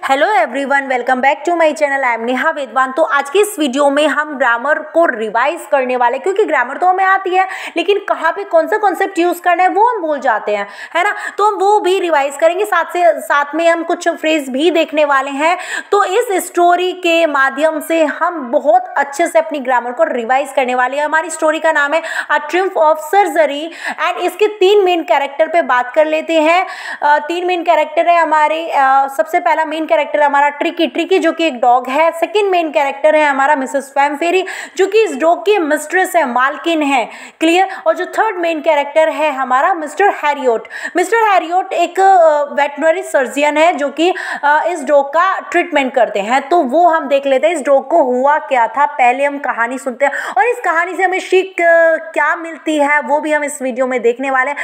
Hello everyone, welcome back to my channel. I am Neha Vedwan. तो आज की इस वीडियो में हम ग्रामर को रिवाइज करने वाले, क्योंकि ग्रामर तो हमें आती है लेकिन कहाँ पे कौन सा कॉन्सेप्ट यूज़ करना है वो हम भूल जाते हैं, है ना। तो हम वो भी रिवाइज करेंगे, साथ में हम कुछ फ्रेज भी देखने वाले हैं। तो इस स्टोरी के माध्यम से हम बहुत अच्छे से अपनी ग्रामर को रिवाइज करने वाले हैं। हमारी स्टोरी का नाम है अ ट्रिम्फ ऑफ सर्जरी एंड इसके 3 मेन कैरेक्टर पे बात कर लेते हैं। 3 मेन कैरेक्टर है हमारे। सबसे पहला मेन कैरेक्टर हमारा ट्रिकी जो कि एक डॉग है। सेकंड मेन कैरेक्टर है हमारा मिसेस फैमफेरी जो कि इस डॉग की मिस्ट्रेस है, मालकिन है, क्लियर। और जो थर्ड मेन कैरेक्टर है हमारा मिस्टर हैरियोट एक वेटनरी सर्जन है जो कि इस डॉग का ट्रीटमेंट करते हैं। तो वो हम देख लेते हैं इस डॉग को हुआ क्या था। पहले हम कहानी सुनते हैं और इस कहानी से हमें सीख क्या मिलती है वो भी हम इस वीडियो में देखने वाले हैं।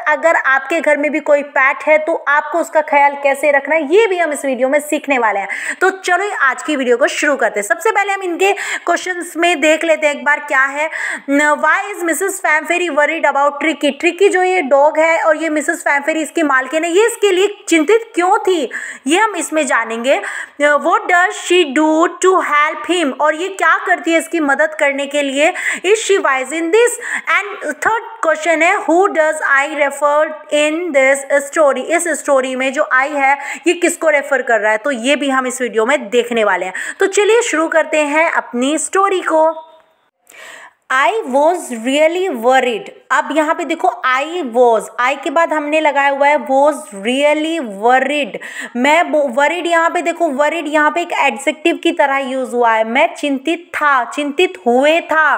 अगर आपके घर में भी कोई पैट है तो आपको उसका ख्याल कैसे रखना है ये भी हम इस वीडियो में सीखने वाले हैं। तो चलो आज की वीडियो को शुरू करते हैं। सबसे पहले हम इनके क्वेश्चंस में देख लेते हैं एक बार क्या है। Why is Mrs Pumphrey worried about Tricki जो ये डॉग है और ये मिसेस फैमफेरी इसकी मालकिन है, ये इसके लिए चिंतित क्यों थी ये हम इसमें जानेंगे। What does she do to help him, और ये क्या करती है इसकी मदद करने के लिए। Is she wise in this. And third question है who does I refer in this story, इस स्टोरी में जो आई है ये किसको रेफर कर रहा है, तो ये भी हम इस वीडियो में देखने वाले हैं। तो चलिए शुरू करते हैं अपनी स्टोरी को। I was really worried. अब यहाँ पे देखो आई के बाद हमने लगाया हुआ है वॉज रियली वरिड। मैं वरिड यहाँ पे देखो, वरिड यहाँ पे एक एडजेक्टिव की तरह यूज हुआ है। मैं चिंतित हुए था,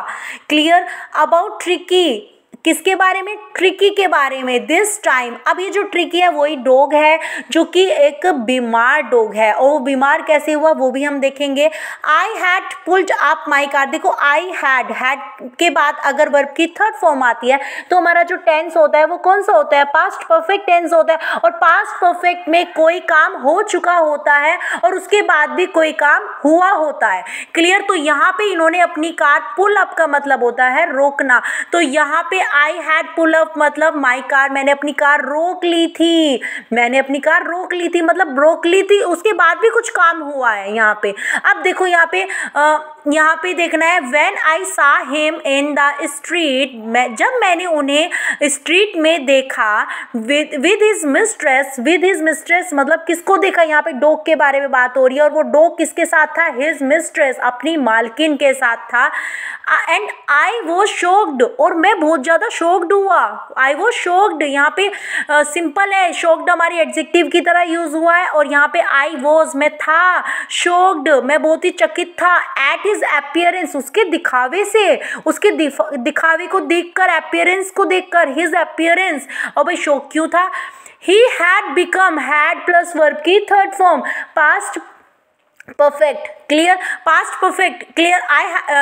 क्लियर। अबाउट ट्रिकी, किसके बारे में, ट्रिकी के बारे में। दिस टाइम, अब ये जो ट्रिकी है वही डॉग है जो कि एक बीमार डॉग है और वो बीमार कैसे हुआ वो भी हम देखेंगे। I had pulled up my car. देखो आई हैड के बाद अगर वर्ब की थर्ड फॉर्म आती है तो हमारा जो टेंस होता है वो कौन सा होता है, पास्ट परफेक्ट टेंस होता है। और पास्ट परफेक्ट में कोई काम हो चुका होता है और उसके बाद भी कोई काम हुआ होता है, क्लियर। तो यहाँ पे इन्होंने अपनी कार, पुल अप का मतलब होता है रोकना, तो यहाँ पे आई हैड पुल अप मतलब माई कार, मैंने अपनी कार रोक ली थी, मतलब रोक ली थी, उसके बाद भी कुछ काम हुआ है यहाँ पे। अब देखो यहाँ पे देखना है व्हेन आई सा हिम इन द स्ट्रीट, जब मैंने उन्हें स्ट्रीट में देखा विद हिज मिस्ट्रेस मतलब किसको देखा, यहाँ पे डॉग के बारे में बात हो रही है और वो डॉग किसके साथ था, हिज मिस्ट्रेस अपनी मालकिन के साथ था। एंड आई वॉज शॉक्ड, और मैं बहुत ज़्यादा शॉक्ड हुआ। आई वॉज शॉक्ड यहाँ पे सिंपल है, शॉक्ड हमारी एडजेक्टिव की तरह यूज हुआ है और यहाँ पे आई वॉज मैं था, शॉक्ड मैं बहुत ही चकित था। एट हिज अपीयरेंस, उसके दिखावे से, उसके दिखावे को देखकर, अपीयरेंस को देखकर, हिज अपीयरेंस। और भाई शॉक क्यों था। He had become, had plus verb की third form, past perfect, clear, past perfect, clear.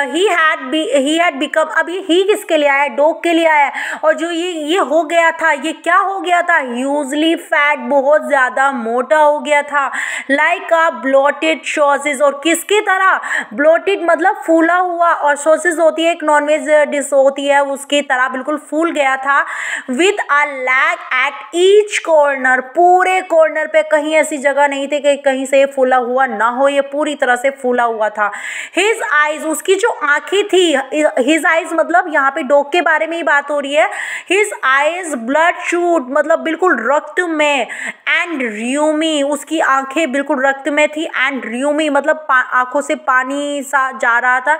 He had become, अब ये ही किसके लिए आया है, डॉग के लिए आया है। और जो ये हो गया था, ये क्या हो गया था, ह्यूजली फैट, बहुत ज़्यादा मोटा हो गया था। लाइक अ ब्लोटेड सॉसेज, और किसकी तरह, ब्लोटेड मतलब फूला हुआ, और सॉसेज होती है एक नॉनवेज डिश होती है, उसकी तरह बिल्कुल फूल गया था। With a lag at each corner, पूरे कॉर्नर पे कहीं ऐसी जगह नहीं थी कि कहीं से फूला हुआ ना हो, ये पूरी तरह से फूला हुआ था। हिज आइज, उसकी जो आंखें थी, हिज आइज मतलब यहाँ पे डॉग के बारे में ही बात हो रही है। हिज आइज ब्लड शूट मतलब बिल्कुल रक्त में, एंड र्यूमी, उसकी आंखें बिल्कुल रक्त में थी, एंड र्यूमी मतलब आंखों से पानी सा जा रहा था।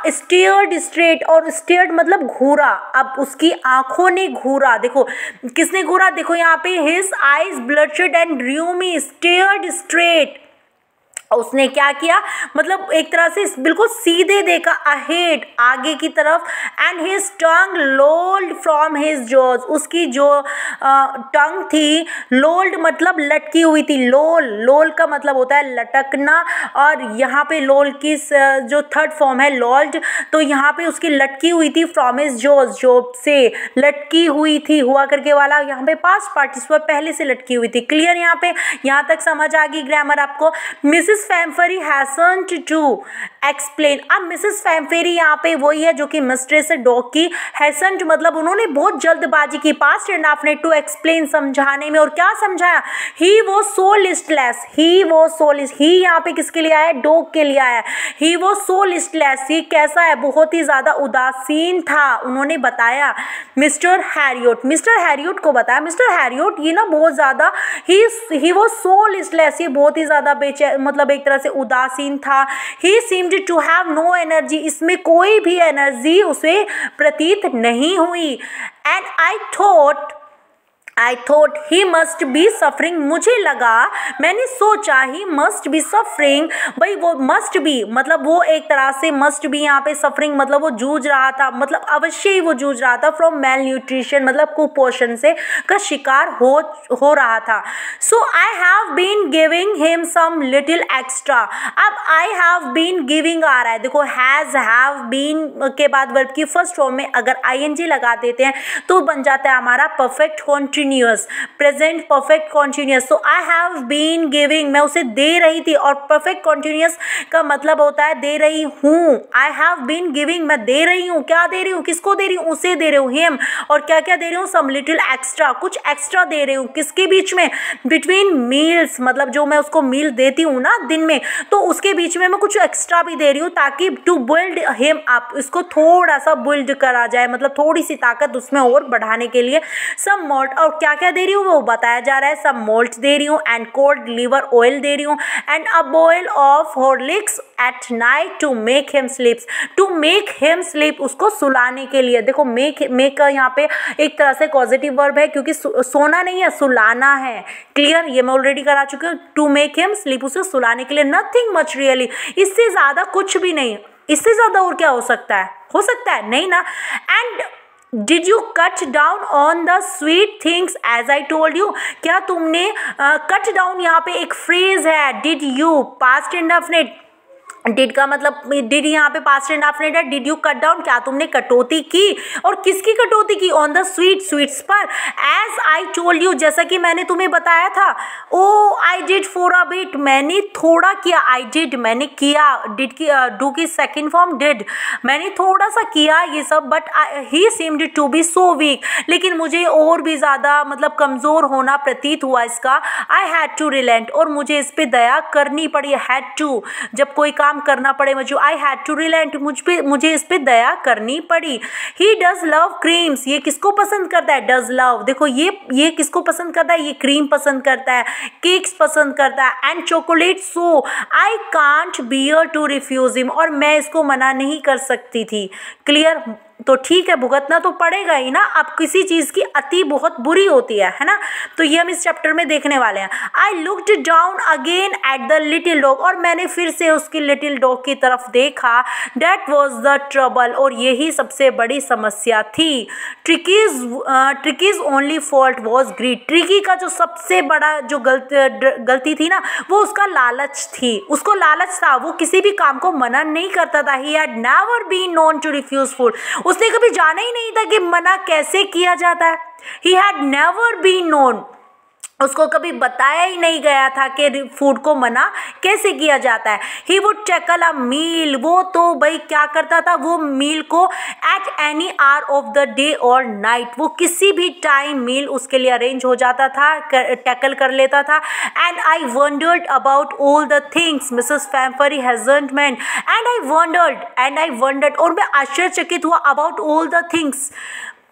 स्टेयर्ड स्ट्रेट, और स्टेयर्ड मतलब घूरा, अब उसकी आंखों ने घूरा, देखो किसने घूरा, देखो यहाँ पे his eyes bloodshot and rheumy stared straight, उसने क्या किया मतलब एक तरह से बिल्कुल सीधे देखा, अहेड आगे की तरफ। And his tongue lolled from his jaws, उसकी जो टंग थी, लोल्ड मतलब लटकी हुई थी। लोल का मतलब होता है लटकना, और यहाँ पे लोल की जो थर्ड फॉर्म है लॉल्ड, तो यहाँ पे उसकी लटकी हुई थी फ्रॉम हिज जॉज, जॉब से लटकी हुई थी, हुआ करके वाला यहाँ पे पास्ट पार्टिसिपल पहले से लटकी हुई थी, क्लियर। यहाँ तक समझ आ गई ग्रामर आपको। Mrs Mrs Pumphrey hasn't to explain. अब मिसेस फैम्फरी यहाँ पे वही है जो कि मिस्ट्रेस है डॉग की। हैजंट मतलब उन्होंने बहुत जल्दबाजी की, पास्ट एंड हाफ ने, टू एक्सप्लेन समझाने में। और क्या समझाया? ही वो सो लिस्टलेस, ही वो सो लिस्ट, ही यहाँ पे किसके लिए आया है? डॉग के लिए आया है। ही वो सो लिस्टलेस, ही कैसा है? बहुत ही ज्यादा उदासीन था, उन्होंने बताया मिस्टर हैरियट, मिस्टर हैरियट को बताया। मिस्टर हैरियट ये ना बहुत ज्यादा ही वो सो लिस्टलेस, ये बहुत ही ज्यादा बेचैन, मतलब एक तरह से उदासीन था। He seemed to have no energy, इसमें कोई भी एनर्जी उसे प्रतीत नहीं हुई। And I thought he must be suffering, मुझे लगा, मैंने सोचा ही मस्ट बी सफरिंग, भाई वो मस्ट बी मतलब वो एक तरह से मस्ट बी यहाँ पे सफरिंग मतलब वो जूझ रहा था, मतलब अवश्य ही वो जूझ रहा था फ्रॉम मेल न्यूट्रिशन, मतलब कुपोषण से का शिकार हो रहा था। So I have been giving him some little extra. अब I have been giving a रहा है, देखो हैज हैव बीन के बाद वर्ब की फर्स्ट फॉर्म में अगर आईएनजी लगा देते हैं तो बन जाता है हमारा perfect continuous, present perfect continuous. So I have been giving, मैं उसे दे रही थी, और परफेक्ट कॉन्टिन्यूअस का मतलब होता है दे रही हूँ। आई हैव बीन गिविंग, मैं दे रही हूँ, क्या दे रही हूँ? किसको दे रही हूँ? उसे दे रही हूँ, हिम। और क्या क्या दे रही हूँ? सम लिटिल एक्स्ट्रा, कुछ एक्स्ट्रा दे रही हूँ। किसके बीच में? बिटवीन मील्स, मतलब जो मैं उसको मील देती हूँ ना दिन में, तो उसके बीच में मैं कुछ एक्स्ट्रा भी दे रही हूँ ताकि टू बिल्ड हिम अप, इसको थोड़ा सा बिल्ड करा जाए, मतलब थोड़ी सी ताकत उसमें और बढ़ाने के लिए। सम मोल्ट, और क्या क्या दे रही हूँ वो बताया जा रहा है। सम मोल्ट दे रही हूँ, एंड कोल्ड लिवर ऑयल दे रही हूँ, and a bowl of Horlicks at night to make him sleeps, to make him sleep, उसको सुलाने के लिए। देखो मेक यहाँ पे एक तरह से पॉजिटिव वर्ब है क्योंकि सोना नहीं है, सुलाना है। क्लियर? ये मैं ऑलरेडी करा चुकी हूँ। टू मेक हिम स्लीप, उसे सुलाने के लिए। नथिंग मच रियली, इससे ज्यादा कुछ भी नहीं, इससे ज्यादा और क्या हो सकता है? हो सकता है नहीं ना। And did you cut down on the sweet things as I told you, क्या तुमने कट डाउन यहाँ पे एक फ्रेज है, did you past indefinite, did का मतलब डिड यहाँ पे पास्ट एंड हाफ है। डिड यू कट डाउन, क्या तुमने कटौती की? और किसकी कटौती की? ऑन द स्वीट्स पर। एज आई टोल्ड यू, जैसा कि मैंने तुम्हें बताया था। Oh I did for a bit, मैंने थोड़ा किया। आई डिड, मैंने किया। डिड की डू की सेकंड फॉर्म डिड, मैंने थोड़ा सा किया ये सब। But he seemed to be so weak, लेकिन मुझे और भी ज़्यादा मतलब कमज़ोर होना प्रतीत हुआ इसका। आई हैड टू रिलेंट, और मुझे इस पर दया करनी पड़ी। हैड टू, जब कोई काम करना पड़े मुझे, आई हैड टू रिलेंट, मुझे इस पे दया करनी पड़ी। ही डज लव क्रीम्स, ये किसको पसंद करता है? डज लव, देखो ये किसको पसंद करता है? ये क्रीम पसंद करता है, केक्स पसंद करता है, and chocolate. So I can't bear to refuse him, और मैं इसको मना नहीं कर सकती थी। क्लियर? तो ठीक है, भुगतना तो पड़ेगा ही ना। अब किसी चीज़ की अति बहुत बुरी होती है ना। तो ये हम इस चैप्टर में देखने वाले हैं। I looked down again at the little dog, और मैंने फिर से उसकी लिटिल डॉग की तरफ देखा। दैट वॉज द ट्रबल, और यही सबसे बड़ी समस्या थी। Tricki's only fault was greed, Tricki का जो सबसे बड़ा जो गलती थी ना, वो उसका लालच थी। उसको लालच था, वो किसी भी काम को मना नहीं करता था। He had never been known to refuse food, उसने कभी जाना ही नहीं था कि मना कैसे किया जाता है। He had never been known, उसको कभी बताया ही नहीं गया था कि फूड को मना कैसे किया जाता है। ही वुड टेकल अ मील, वो तो भाई क्या करता था, वो मील को at any hour of the day और नाइट, वो किसी भी टाइम मील उसके लिए अरेंज हो जाता था, टैकल कर लेता था। And I wondered about all the things Mrs Pumphrey hasn't meant, and I wondered, और मैं आश्चर्यचकित हुआ अबाउट ऑल द थिंग्स,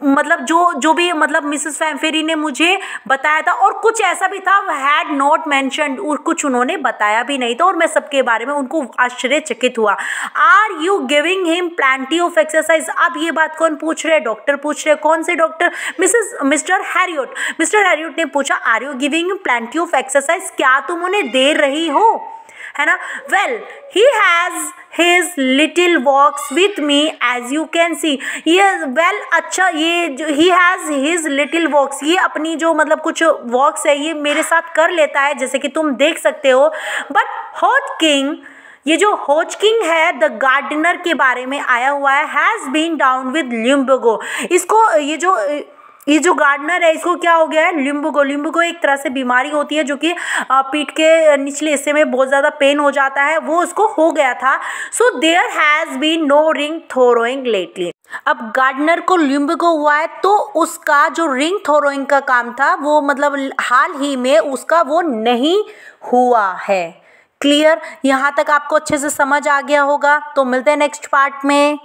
मतलब जो भी मतलब मिसेस फैम्फेरी ने मुझे बताया था। और कुछ ऐसा भी था हैड नॉट मैंशनड, और कुछ उन्होंने बताया भी नहीं था, और मैं सबके बारे में उनको आश्चर्यचकित हुआ। Are you giving him plenty of exercise, अब ये बात कौन पूछ रहे? डॉक्टर पूछ रहे। कौन से doctor? Mister Herriot. Mister Herriot ने पूछा are you giving him plenty of exercise, क्या तुम उन्हें दे रही हो, है ना। Well he has his little walks with me as you can see, ये वेल अच्छा, ये जो he has his little walks, ये अपनी जो मतलब कुछ वॉक्स है ये मेरे साथ कर लेता है, जैसे कि तुम देख सकते हो। बट होजकिंग, ये जो होजकिंग है द गार्डनर के बारे में आया हुआ है, हैज़ बीन डाउन विद लिम्बगो, इसको ये जो ये जो गार्डनर है इसको क्या हो गया है, लिम्बुगो एक तरह से बीमारी होती है जो कि पीठ के निचले हिस्से में बहुत ज़्यादा पेन हो जाता है, वो उसको हो गया था। So there has been no ring throwing lately. अब गार्डनर को लिम्बुगो हुआ है तो उसका जो रिंग थ्रोइंग का काम था वो मतलब हाल ही में उसका वो नहीं हुआ है। क्लियर, यहाँ तक आपको अच्छे से समझ आ गया होगा। तो मिलते हैं नेक्स्ट पार्ट में।